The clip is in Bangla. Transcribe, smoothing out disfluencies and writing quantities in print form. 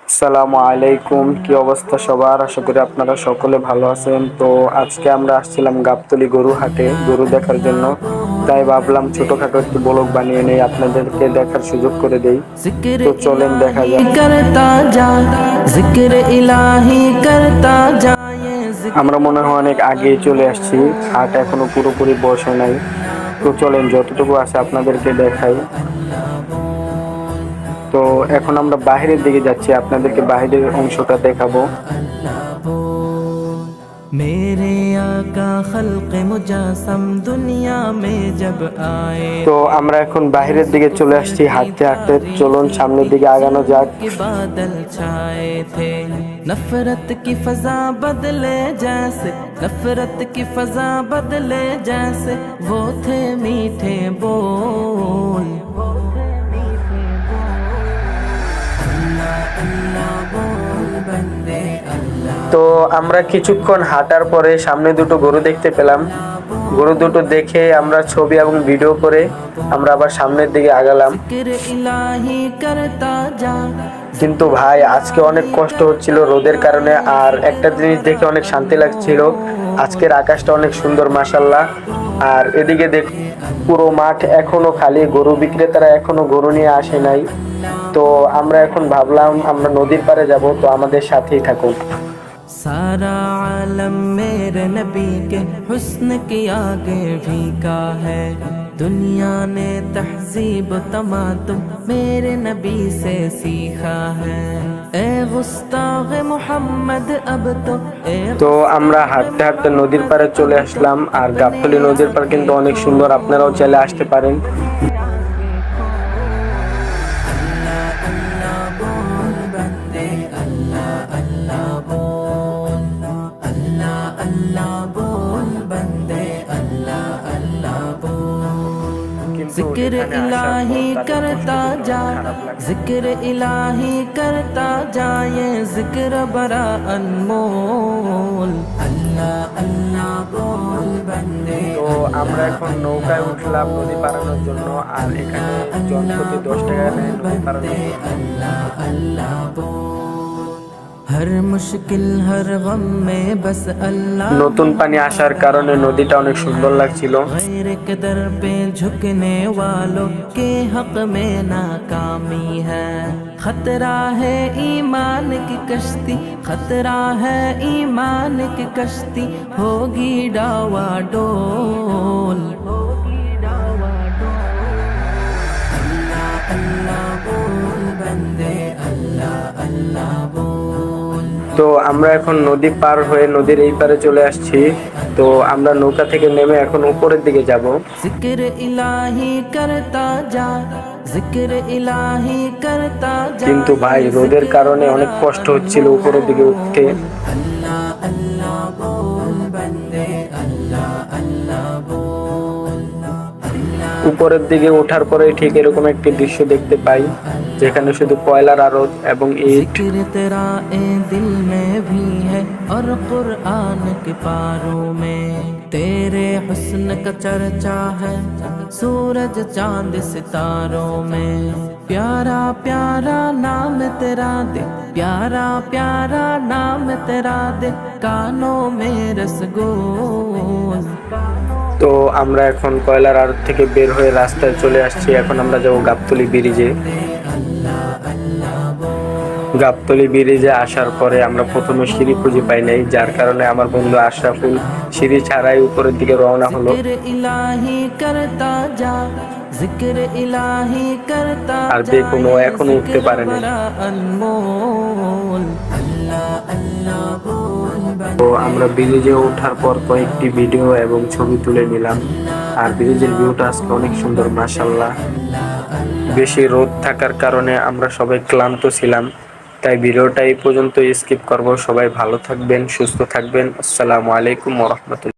আসসালামু আলাইকুম, কি অবস্থা সবার? আশা করি আপনারা সকলে ভালো আছেন। তো আজকে আমরা আসছিলাম গাবতলী গরু হাটে গরু দেখার জন্য। তাই ভাবলাম ছোটখাটো একটু ব্লগ বানিয়ে নেই, আপনাদেরকে দেখার সুযোগ করে দেই। তো চলেন দেখা যাক। करता जा जिक्र इलाही करता जा আমরা মনে হয় অনেক আগেই চলে আসছি, হাট এখনো পুরোপুরি বসে নাই। তো চলেন যতটুকু আছে আপনাদেরকে দেখাই। তো এখন আমরা বাইরের দিকে যাচ্ছি, আপনাদেরকে বাইরের অংশটা দেখাবো। मेरे आका खल्क़े मुजासम दुनिया में जब आए তো আমরা এখন বাইরের दिके চলে আসছি হাঁটতে হাঁটতে। চলুন সামনের দিকে আগানো যাক। बादल छाए थे नफरत की फजा बदले जैसे नफरत की फजा बदले जैसे वो थे मीठे बोल তো আমরা কিছুক্ষণ হাঁটার পরে সামনে দুটো গরু দেখতে পেলাম। গরু দুটো দেখে আমরা ছবি এবং ভিডিও করে আমরা আবার সামনের দিকে আগালাম। কিন্তু ভাই আজকে অনেক কষ্ট হচ্ছিল রোদের কারণে, আর একটা জিনিস দেখে অনেক শান্তি লাগছিল, আজকের আকাশটা অনেক সুন্দর মাশাআল্লাহ। আর এদিকে দেখ পুরো মাঠ এখনো খালি, গরু বিক্রেতারা এখনো গরু নিয়ে আসে নাই। তো আমরা এখন ভাবলাম আমরা নদীর পাড়ে যাব, তো আমাদের সাথেই থাকুন। सारा आलम मेरे नबी के हुस्न के आगे फीका है दुनिया ने तहजीब तमातुम मेरे नबी से सीखा है ए गुस्ताग मोहम्मद अब তো আমরা হাঁটতে হাঁটতে নদীর পাড়ে চলে আসলাম। আর গাবতলী নদীর পাড় কিন্তু অনেক সুন্দর, আপনারাও চাইলে আসতে পারেন। जिक्र इलाही करता जा जिक्र इलाही करता जा ये जिक्र बड़ा अनमोल अल्लाह अल्लाह बोल बंदे। তো আমরা এখন নৌকায় উঠলাম নদী পারানোর জন্য, আর এখানে জনপ্রতি 10 টাকা নেয় নদী পারানোর জন্য। हर मुश्किल हर गम में बस अल्लाह নতুন পানি আসার কারণে নদীটা অনেক সুন্দর লাগছিল। गैर के दर पे झुकने वालों के हक में नाकामी है खतरा है ईमान की कश्ती खतरा है ईमान की कश्ती होगी डावा डोल अल्लाह अल्लाह बोल बंदे अल्लाह अल्लाह बोल। তো আমরা এখন নদী পার হয়ে নদীর এই পারে চলে আসছি। তো আমরা নৌকা থেকে নেমে এখন উপরের দিকে যাব। जिक्र इलाही करता जा जिक्र इलाही करता जा কিন্তু ভাই রোদের কারণে অনেক কষ্ট হচ্ছিল উপরের দিকে উঠতে। अल्लाह अल्लाह बोल बंदे अल्लाह अल्लाह बोल। উপরের দিকে ওঠার পরে ঠিক এরকম একটি দৃশ্য দেখতে পাই, যেখানে শুধু কয়লার আড়ত এবং ইট। जिक्र तेरा ए दिल में भी है और कुरान के पारों में तेरे हुस्न का चर्चा है सूरज चांद सितारों में प्यारा प्यारा नाम तेरा दे प्यारा प्यारा नाम तेरा दे कानों में रसगोल। তো আমরা এখন কয়লার আড়ত থেকে বের হয়ে রাস্তায় চলে আসছি। এখন আমরা যাব গাবতলী ব্রিজে। গাবতলী ব্রিজে আসার পরে আমরা প্রথমে সিঁড়ি খুঁজে পাই নাই, যার কারণে আমার বন্ধু আশরাফুল সিঁড়ি ছাড়াই উপরের দিকে রওনা হলো। আর দেখুন ও এখনো উঠতে পারেনি। তো আমরা ব্রিজে ওঠার পর কয়েকটি ভিডিও এবং ছবি তুলে নিলাম। আর ব্রিজের ভিউটা আজকে অনেক সুন্দর মাশাআল্লাহ। বেশি রোদ থাকার কারণে আমরা সবাই ক্লান্ত ছিলাম, তাই ভিডিওটা এই পর্যন্ত স্কিপ করব। সবাই ভালো থাকবেন, সুস্থ থাকবেন। আসসালামু আলাইকুম ওয়া রাহমাতুল্লাহ।